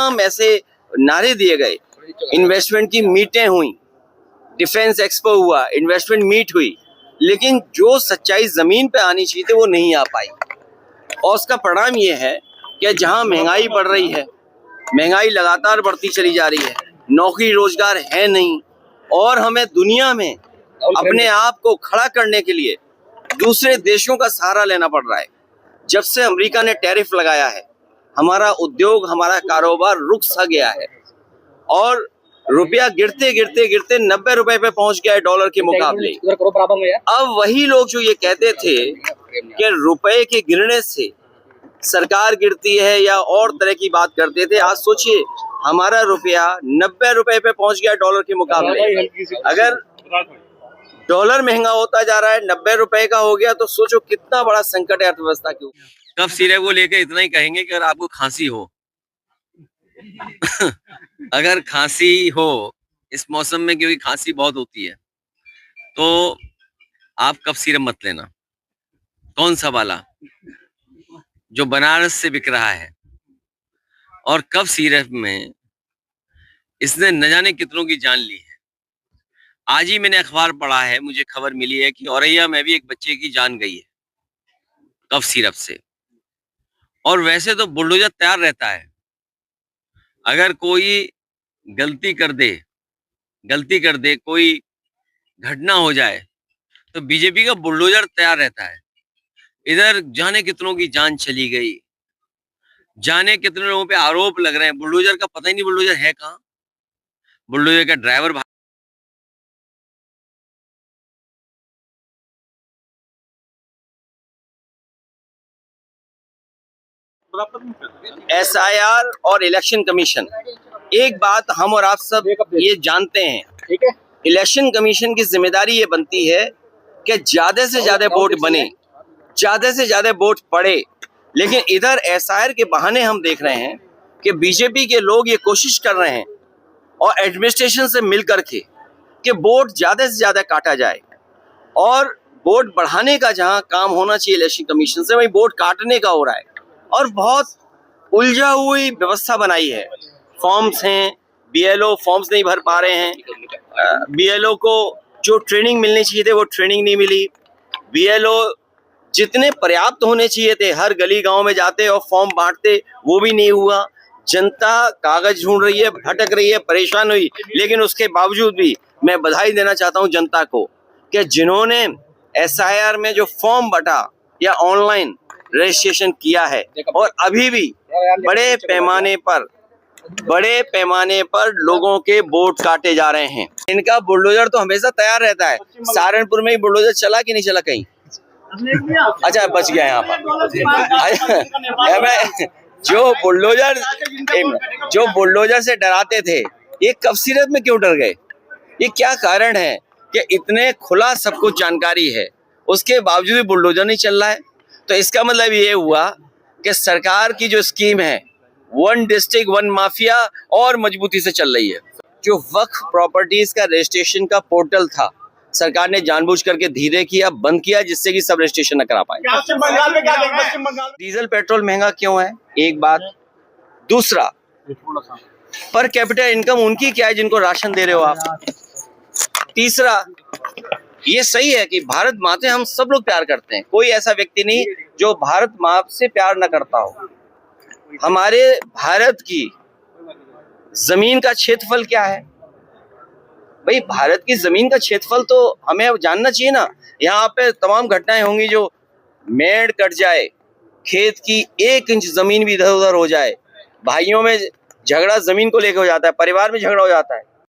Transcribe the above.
तमाम ऐसे नारे दिए गए, इन्वेस्टमेंट की मीटें हुई, डिफेंस एक्सपो हुआ, इन्वेस्टमेंट मीट हुई, लेकिन जो सच्चाई जमीन पे आनी चाहिए थी वो नहीं आ पाई। और उसका परिणाम ये है कि जहां महंगाई बढ़ रही है, महंगाई लगातार बढ़ती चली जा रही है, नौकरी रोजगार है नहीं, और हमें दुनिया में अपने आप को खड़ा करने के लिए दूसरे देशों का सहारा लेना पड़ रहा है। जब से अमेरिका ने टैरिफ लगाया है, हमारा उद्योग, हमारा कारोबार रुक सा गया है, और रुपया गिरते गिरते गिरते 90 रुपए पे पहुंच गया है डॉलर के मुकाबले। अब वही लोग जो ये कहते थे कि रुपए के गिरने से सरकार गिरती है या और तरह की बात करते थे, आज सोचिए हमारा रुपया 90 रुपए पे पहुंच गया डॉलर के मुकाबले। अगर डॉलर महंगा होता जा रहा है, 90 रुपए का हो गया, तो सोचो कितना बड़ा संकट है अर्थव्यवस्था के ऊपर। कफ सिरप को लेकर इतना ही कहेंगे कि अगर आपको खांसी हो अगर खांसी हो इस मौसम में, क्योंकि खांसी बहुत होती है, तो आप कफ सिरप मत लेना। कौन सा वाला जो बनारस से बिक रहा है, और कफ सिरप में इसने न जाने कितनों की जान ली है। आज ही मैंने अखबार पढ़ा है, मुझे खबर मिली है कि औरैया में भी एक बच्चे की जान गई है कफ सिरप से। और वैसे तो बुलडोजर तैयार रहता है, अगर कोई गलती कर दे, कोई घटना हो जाए, तो बीजेपी का बुलडोजर तैयार रहता है। इधर जाने कितनों की जान चली गई, जाने कितने लोगों पे आरोप लग रहे हैं। बुलडोजर का पता ही नहीं बुलडोजर है कहाँ। बुलडोजर का ड्राइवर SIR और इलेक्शन कमीशन, एक बात हम और आप सब ये जानते हैं, ठीक है, इलेक्शन कमीशन की जिम्मेदारी ये बनती है कि ज्यादा से ज्यादा वोट बने, ज्यादा से ज्यादा वोट पड़े। लेकिन इधर SIR के बहाने हम देख रहे हैं कि बीजेपी के लोग ये कोशिश कर रहे हैं और एडमिनिस्ट्रेशन से मिल करके कि वोट ज्यादा से ज्यादा काटा जाए, और वोट बढ़ाने का जहां काम होना चाहिए इलेक्शन कमीशन से, वहीं वोट काटने का हो रहा है। और बहुत उलझा हुई व्यवस्था बनाई है। फॉर्म्स हैं, BLO फॉर्म्स नहीं भर पा रहे हैं, BLO को जो ट्रेनिंग मिलनी चाहिए थे वो ट्रेनिंग नहीं मिली, BLO जितने पर्याप्त होने चाहिए थे हर गली गांव में जाते और फॉर्म बांटते, वो भी नहीं हुआ। जनता कागज ढूंढ रही है, भटक रही है, परेशान हुई। लेकिन उसके बावजूद भी मैं बधाई देना चाहता हूं जनता को कि जिन्होंने SIR में जो फॉर्म बटा या ऑनलाइन रजिस्ट्रेशन किया है, और अभी भी बड़े पैमाने पर लोगों के वोट काटे जा रहे हैं। इनका बुलडोजर तो हमेशा तैयार रहता है। सहारनपुर में ही बुलडोजर चला कि नहीं चला कहीं? अच्छा, बच गया यहाँ पर। जो बुलडोजर से डराते थे, ये कफ सिरप में क्यों डर गए? ये क्या कारण है कि इतने खुला सब कुछ जानकारी है, उसके बावजूद भी बुलडोजर नहीं चल रहा है? तो इसका मतलब ये हुआ कि सरकार की जो स्कीम है, वन डिस्ट्रिक्ट वन माफिया, और मजबूती से चल रही है। जो वक्फ प्रॉपर्टीज का रजिस्ट्रेशन का पोर्टल था, सरकार ने जानबूझ करके धीरे किया, बंद किया, जिससे कि सब रजिस्ट्रेशन न करा पाए। डीजल पेट्रोल महंगा क्यों है, एक बात। दूसरा, पर कैपिटा इनकम उनकी क्या है जिनको राशन दे रहे हो आप? तीसरा, ये सही है कि भारत माँ से हम सब लोग प्यार करते हैं, कोई ऐसा व्यक्ति नहीं जो भारत माँ से प्यार न करता हो। हमारे भारत की जमीन का क्षेत्रफल क्या है भाई? भारत की जमीन का क्षेत्रफल तो हमें जानना चाहिए ना। यहाँ पे तमाम घटनाएं होंगी, जो मेड़ कट जाए, खेत की 1 इंच जमीन भी इधर उधर हो जाए, भाइयों में झगड़ा जमीन को लेकर हो जाता है, परिवार में झगड़ा हो जाता है।